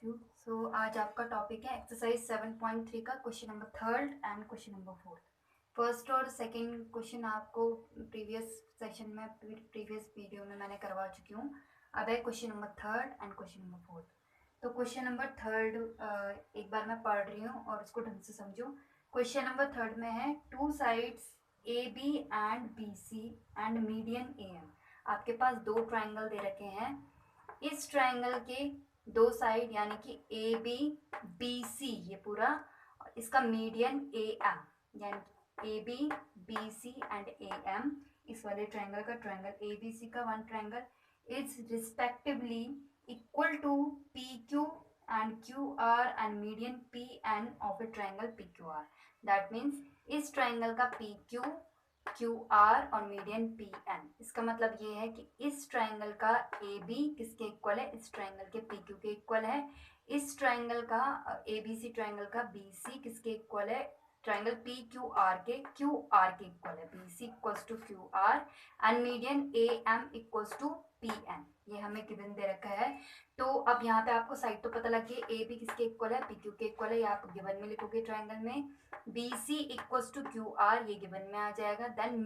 You. सो आज आपका topic है एक्सरसाइज 7.3 का question number third and question number fourth. First और सेकंड क्वेश्चन आपको प्रीवियस सेशन में प्रीवियस वीडियो में मैंने करवा चुकी हूँ। अब है question number third and question number fourth. तो क्वेश्चन नंबर थर्ड एक बार मैं पढ़ रही हूँ और इसको ढंग से समझो। क्वेश्चन नंबर थर्ड में है two sides A B and B C and median A M. आपके पास दो ट्राइंगल दे रखे हैं। इस ट्राइंगल के दो साइड यानी कि ए बी बी सी ये पूरा, और इसका मीडियन ए एम यानी A B B C and A M, इस वाले ट्राइंगल का ट्राइंगल ए बी सी का one triangle is respectively equal to P Q and Q R and median P N of a triangle P Q R. That means इस triangle का P Q Q R और median P N. इसका मतलब ये है कि इस triangle का ए बी किसके इक्वल है, इस ट्राइंगल के पी क्यू के इक्वल है। इस ट्राइंगल का ए बी सी ट्राइंगल का बी सी किसके इक्वल है, ट्राइंगल पी क्यू आर के इक्वल है। B C equals to Q R and median A M equals to P N. ये हमें गिवन दे रखा है। तो अब यहाँ पे आपको साइड तो पता लग गई, ए बी किसके इक्वल है, पी क्यू के इक्वल है, या आप गिवन में लिखोगे ट्राइंगल में B C equals to Q R, ये गिवन में आ जाएगा। देन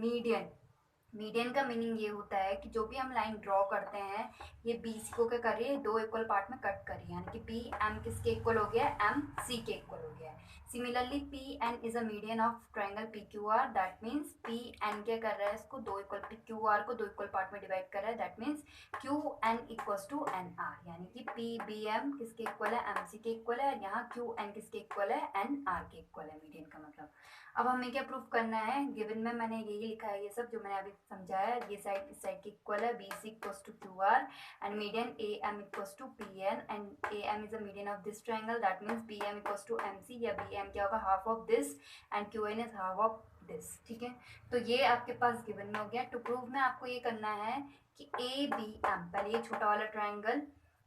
मीडियन का मीनिंग ये होता है कि जो भी हम लाइन ड्रॉ करते हैं ये बी सी को क्या कर रही है, दो इक्वल पार्ट में कट कर रही है, यानी कि बी एम किसके इक्वल हो गया है, एम सी के इक्वल हो गया है। Similarly P N is a median of triangle P Q R. That means P N क्या कर रहा है, इसको दो इक्वल पी क्यू आर को दो इक्वल पार्ट में डिवाइड कर रहा है। That means Q N equals to N R, यानी कि पी बी एम किसके इक्वल है, एम सी के इक्वल है, और यहाँ क्यू एन किसके इक्वल है, एन आर के इक्वल है, मीडियन का मतलब। अब हमें क्या प्रूफ करना है, गिवन में मैंने यही लिखा है, ये सब जो मैंने अभी समझाया, ये साइड इस साइड की इक्वल है, B C equals to Q R and median A M equals to P N and A M is a median of this triangle. That means B M equals to M C, या B M क्या होगा, half of this and Q N is half of this. ठीक है, तो ये आपके पास given में हो गया। टू प्रूव में आपको ये करना है कि ए बी एम, पहले ये छोटा वाला triangle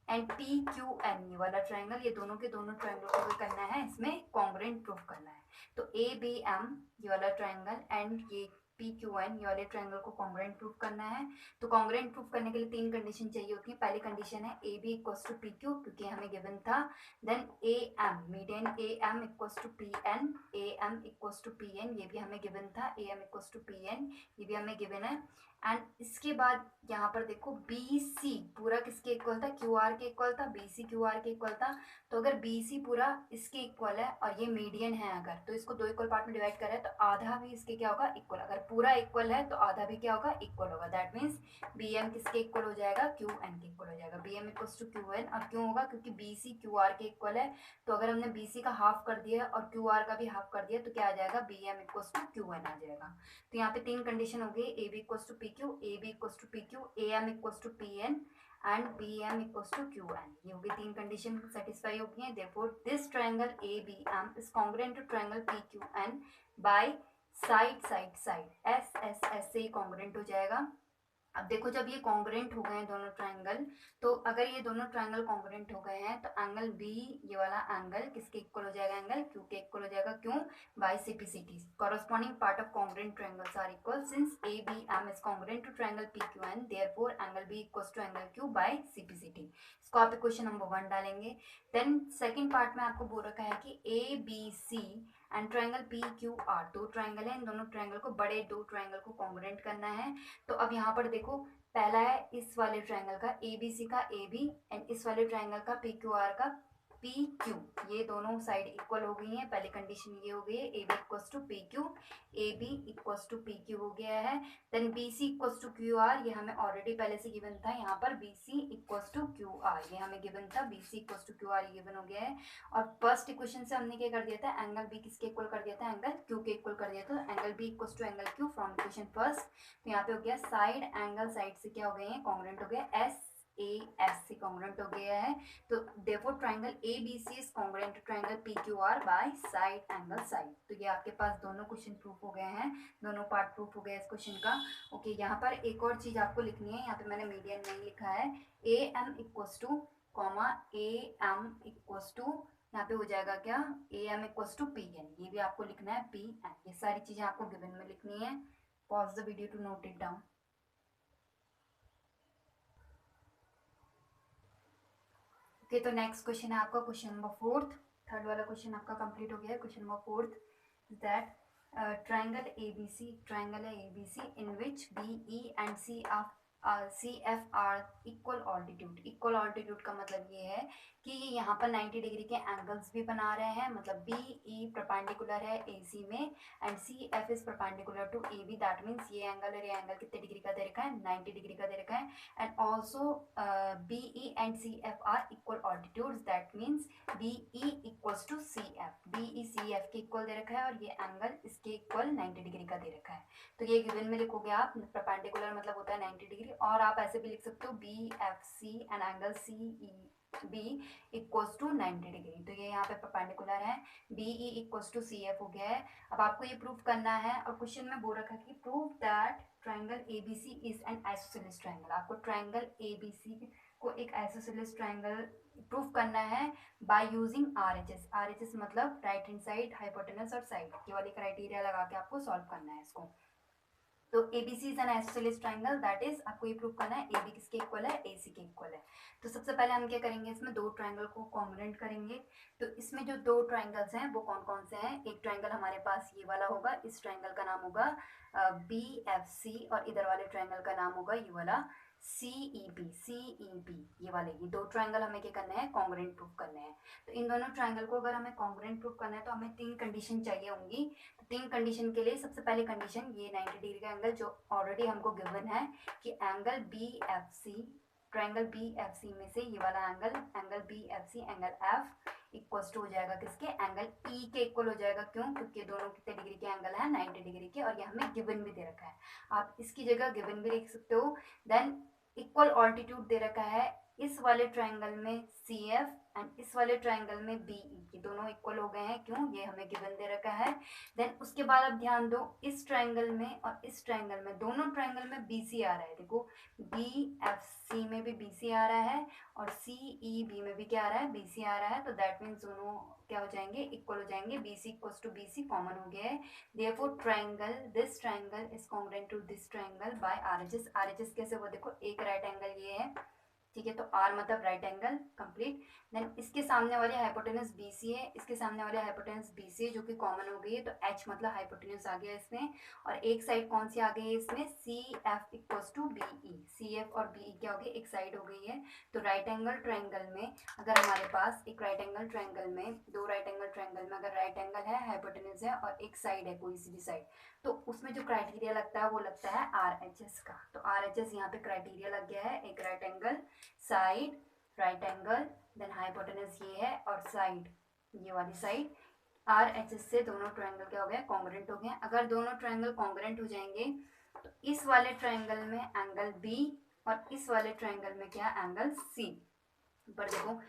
and P Q N ये वाला ट्राइंगल, ये दोनों के दोनों ट्राइंगल को क्या करना है, इसमें कॉन्ग्रुएंट प्रूफ करना है। तो ए बी एम ये वाला ट्राइंगल एंड ये पी क्यू एन ये वाले ट्राइंगल को कॉन्ग्रुएंट प्रूफ करना है। तो कॉन्ग्रुएंट प्रूफ करने के लिए तीन कंडीशन चाहिए होती है। पहली कंडीशन है A B equals to P Q, क्योंकि हमें गिवन था। Then A M median A M equals to P N, A M equals to P N, ये भी हमें गिवन था। A M equals to P N, ये भी हमें गिवन है। एंड इसके बाद यहाँ पर देखो बी सी पूरा किसके इक्वल था, क्यू आर के इक्वल था, बी सी क्यू आर के इक्वल था। तो अगर बी सी पूरा इसके इक्वल है और ये मीडियन है, अगर तो इसको दो इक्वल पार्ट में डिवाइड करें तो आधा भी इसके क्या होगा, इक्वल। अगर पूरा इक्वल है तो आधा भी क्या होगा, इक्वल होगा। दैट मीन्स बी एम किसके इक्वल हो जाएगा, क्यू एन के इक्वल हो जाएगा। B M equals to Q N, और क्यों होगा, क्योंकि बी सी क्यू आर के इक्वल है। तो अगर हमने बी सी का हाफ कर दिया और क्यू आर का भी हाफ कर दिया तो क्या आ जाएगा, B M equals to Q N आ जाएगा। तो यहाँ पे तीन कंडीशन हो गई, A B equals to P Q, A B equals to P Q, A M equals to P N and B M equals to Q N. ये होगी तीन कंडीशन सेटिस्फाई हो गई है। Therefore this triangle A B M is congruent to triangle P Q N by side side side, S S S से congruent हो जाएगा। अब देखो जब ये कॉन्ग्रुएंट हो गए हैं दोनों ट्राइंगल, तो अगर ये दोनों ट्राइंगल कॉन्ग्रुएंट हो गए हैं तो एंगल बी ये वाला एंगल किसके इक्वल हो जाएगा, एंगल क्यू के इक्वल हो जाएगा। क्यों, by CPCT corresponding part of congruent triangles are equal. Since A B M is congruent to triangle P Q N, therefore angle B equals to angle Q by CPCT. इसको आप equation number 1 डालेंगे। Then second part में आपको बोल रखा है कि A B C and triangle P Q R, दो ट्राइंगल है, इन दोनों ट्राइंगल को, बड़े दो ट्राइंगल को कॉन्ग्रुएंट करना है। तो अब यहाँ पर देखो, पहला है इस वाले ट्राइंगल का ए बी सी का ए बी एंड इस वाले ट्राइंगल का पी क्यू आर का पी क्यू, ये दोनों साइड इक्वल हो गई हैं। पहली कंडीशन ये हो गई है, A B equals to P Q, A B equals to P Q हो गया है। Then B C equals to Q R, ये हमें ऑलरेडी पहले से गिवन था, यहाँ पर B C equals to Q R ये हमें गिवन था, B C equals to Q R ये गिवन हो गया है। और फर्स्ट इक्वेशन से हमने क्या कर दिया था, एंगल बी किसके इक्वल कर दिया था, एंगल क्यू के इक्वल कर दिया था। Angle B equals to angle Q from equation first. तो यहाँ पे हो गया साइड एंगल साइड से क्या हो गए हैं, कॉन्ग्रुएंट हो गया, एस ए एस से कॉन्ग्रुएंट हो गया है। तो therefore triangle A B C is congruent to triangle P Q R by side angle side. तो ये आपके पास दोनों क्वेश्चन प्रूफ हो गए हैं, दोनों पार्ट प्रूफ हो गया इस क्वेश्चन का। ओके, यहाँ पर एक और चीज आपको लिखनी है, यहाँ पे मैंने मीडियन नहीं लिखा है। A M equals to comma A M equals to, यहाँ पे हो जाएगा क्या, A M equals to P N, ये भी आपको लिखना है पी एन। ये सारी चीजें आपको गिवन में लिखनी है। Pause the video to note it down. Okay, तो नेक्स्ट क्वेश्चन है आपका क्वेश्चन नंबर 4। थर्ड वाला क्वेश्चन आपका कंप्लीट हो गया है। Question number 4 that triangle ABC, triangle है ABC in which BE and CF are equal altitude। equal altitude का मतलब ये है कि यहाँ पर 90 डिग्री के एंगल्स भी बना रहे हैं, मतलब BE परपेंडिकुलर है AC में and CF is perpendicular to AB। That means ये एंगल और ये एंगल कितने डिग्री का दे रखा है, 90 डिग्री का दे रखा है। And also BE and CF are equal altitudes. That means BE equals to CF, BE CF के इक्वल दे रखा है और ये एंगल इसके इक्वल 90 डिग्री का दे रखा है। तो ये गिवन में लिखोगे आप, परपेंडिकुलर मतलब होता है 90 डिग्री, और आप ऐसे भी लिख सकते हो BFC and angle CEB equals to 90 degree. तो ये यहाँ पे परपेंडिकुलर है, BE इक्वल्स टू CF हो गया है। अब आपको ये प्रूव करना है और क्वेश्चन में बोल रखा है कि prove that triangle ABC is an isosceles triangle. आपको ट्रायंगल ABC को एक आइसोसेलेस ट्रायंगल प्रूव करना है बाय यूजिंग RHS। RHS मतलब राइट हैंड साइड, हाइपोटेनस और साइड, ये वाली क्राइटेरिया लगा के आपको सॉल्व करना है इसको। तो ABC is an isosceles triangle, that is आपको ये प्रूव करना है AB किसके इक्वल है, AC के इक्वल है। तो सबसे पहले हम क्या करेंगे, इसमें दो ट्रायंगल को कॉन्ग्रुएंट करेंगे। तो इसमें जो दो ट्रायंगल्स हैं वो कौन कौन से हैं, एक ट्रायंगल हमारे पास ये वाला होगा, इस ट्रायंगल का नाम होगा BFC, और इधर वाले ट्रायंगल का नाम होगा ये वाला CEB। ये वाले, ये दो ट्रायंगल हमें क्या करना है, कॉन्ग्रुएंट प्रूव करने हैं। तो इन दोनों ट्रायंगल को अगर हमें कॉन्ग्रुएंट प्रूव करना है तो हमें 3 कंडीशन चाहिए होंगी। तो 3 कंडीशन के लिए सबसे पहले कंडीशन ये 90 डिग्री का एंगल जो ऑलरेडी हमको गिवन है कि एंगल BFC, ट्रायंगल BFC में से ये वाला angle BFC angle F equals to हो जाएगा किसके, एंगल E के इक्वल हो जाएगा। क्यों, क्योंकि दोनों कितने डिग्री के एंगल है, 90 डिग्री के, और ये हमें गिवन भी दे रखा है। आप इसकी जगह गिवन भी लिख सकते हो। देन इक्वल ऑल्टीट्यूड दे रखा है इस वाले ट्रायंगल में CF एंड इस वाले ट्रायंगल में BE, ये दोनों इक्वल हो गए हैं। क्यों, ये हमें गिवन दे रखा है। देन उसके बाद अब ध्यान दो, इस ट्रायंगल में और इस ट्रायंगल में, दोनों ट्रायंगल में BC आ रहा है। देखो BFC में भी BC आ रहा है और CEB में भी क्या आ रहा है, BC आ रहा है। तो दैट मीन्स दोनों क्या हो जाएंगे, इक्वल हो जाएंगे। BC equals to BC common हो गया है। Therefore this triangle is congruent to this triangle by RHS। RHS कैसे, वो देखो एक राइट एंगल ये है, ठीक है, तो R मतलब राइट एंगल कंप्लीट। देन इसके सामने वाली हाइपोटेनस BC है, इसके सामने वाली हाइपोटेनस BC है जो कि कॉमन हो गई है, तो H मतलब हाइपोटेनस आ गया इसमें। और एक साइड कौन सी आ गई है इसमें, CF equals to BE। CF और BE क्या हो गई, एक साइड हो गई है। तो राइट एंगल ट्रायंगल में अगर हमारे पास एक राइट एंगल ट्रायंगल में, दो राइट एंगल ट्रायंगल में अगर राइट एंगल है, हाइपोटेनस है और एक साइड है कोई सी भी साइड, तो उसमें जो क्राइटेरिया लगता है वो लगता है RHS का। तो RHS यहाँ पे क्राइटेरिया लग गया है, एक right angle, side, right angle, then hypotenuse ये है और साइड, ये वाली साइड। RHS से दोनों ट्रायंगल क्या हो गए, कॉन्ग्रुएंट हो गए। अगर दोनों ट्रायंगल कॉन्ग्रुएंट हो जाएंगे तो इस वाले ट्रायंगल में एंगल B और इस वाले ट्रायंगल में क्या, एंगल C। पर देखो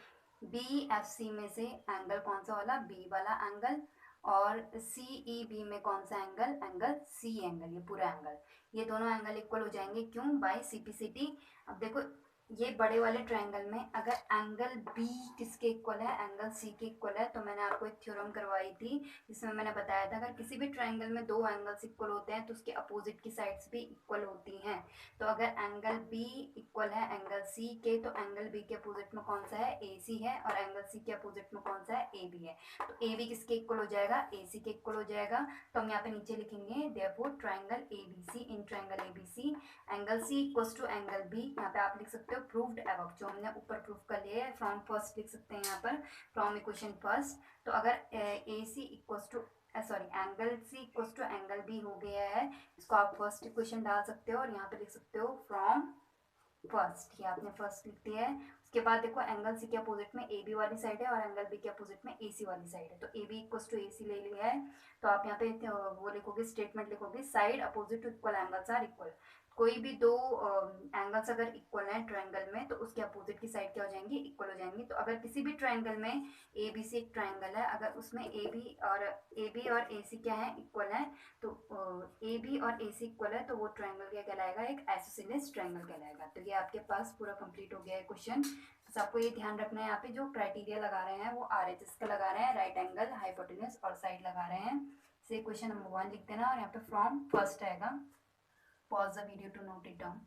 BFC में से एंगल कौन सा वाला, B वाला एंगल, और CEB में कौन सा एंगल, एंगल C एंगल, ये पूरा एंगल, ये दोनों एंगल इक्वल हो जाएंगे। क्यों, बाय CPCT। अब देखो ये बड़े वाले ट्रायंगल में अगर एंगल B किसके इक्वल है, एंगल C के इक्वल है, तो मैंने आपको एक थ्योरम करवाई थी जिसमें मैंने बताया था अगर किसी भी ट्रायंगल में दो एंगल्स इक्वल होते हैं तो उसके अपोजिट की साइड्स भी इक्वल होती हैं। तो अगर एंगल B इक्वल है एंगल C के, तो एंगल B के अपोजिट में कौन सा है, AC है, और एंगल C के अपोजिट में कौन सा है, AB है। तो AB किसके इक्वल हो जाएगा, AC के इक्वल हो जाएगा। तो हम यहाँ पे नीचे लिखेंगे therefore triangle ABC, in triangle ABC angle C equals to angle B। यहाँ पे आप लिख सकते हो प्रूव्ड अबव, जो हमने ऊपर प्रूव कर लिया है, फ्रॉम फर्स्ट लिख सकते हैं यहाँ पर, फ्रॉम इक्वेशन फर्स्ट। तो अगर AC equals to angle C equals to angle B हो गया है, इसको आप फर्स्ट इक्वेशन डाल सकते हो और यहाँ पे लिख सकते हो फ्रॉम फर्स्ट, ये आपने फर्स्ट लिख दिया है। उसके बाद देखो एंगल C के अपोजिट में AB वाली साइड है और एंगल B के अपोजिट में AC वाली साइड है, तो AB इक्वल्स टू AC ले लिया है। तो आप यहाँ पे वो लिखोगे, स्टेटमेंट लिखोगे, side opposite to equal angles are equal. कोई भी दो एंगल्स अगर इक्वल है ट्रायंगल में तो उसके अपोजिट की साइड क्या हो जाएंगी, इक्वल हो जाएंगी। तो अगर किसी भी ट्रायंगल में ABC एक ट्रायंगल है, अगर उसमें AB और AC क्या है, इक्वल है, तो AB और AC इक्वल है, तो वो ट्रायंगल क्या कहलाएगा, एक आइसोसेलेस ट्रायंगल कहलाएगा। तो ये आपके पास पूरा कंप्लीट हो गया है क्वेश्चन। बस आपको ये ध्यान रखना है, यहाँ पे जो क्राइटेरिया लगा रहे हैं वो RHS का लगा रहे हैं, राइट एंगल, हाइपोटेनस और साइड लगा रहे हैं। से क्वेश्चन नंबर 1 लिख देना और यहाँ पे फ्रॉम फर्स्ट आएगा। Pause the video to note it down.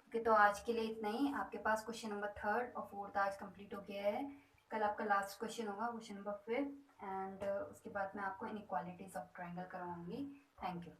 Okay, तो आज के लिए इतना ही। आपके पास क्वेश्चन नंबर थर्ड और फोर्थ आज कंप्लीट हो गया है। कल आपका लास्ट क्वेश्चन होगा, क्वेश्चन नंबर फिफ्थ, एंड उसके बाद मैं आपको इनइक्वालिटीज ऑफ ट्रायंगल करवाऊंगी। Thank you.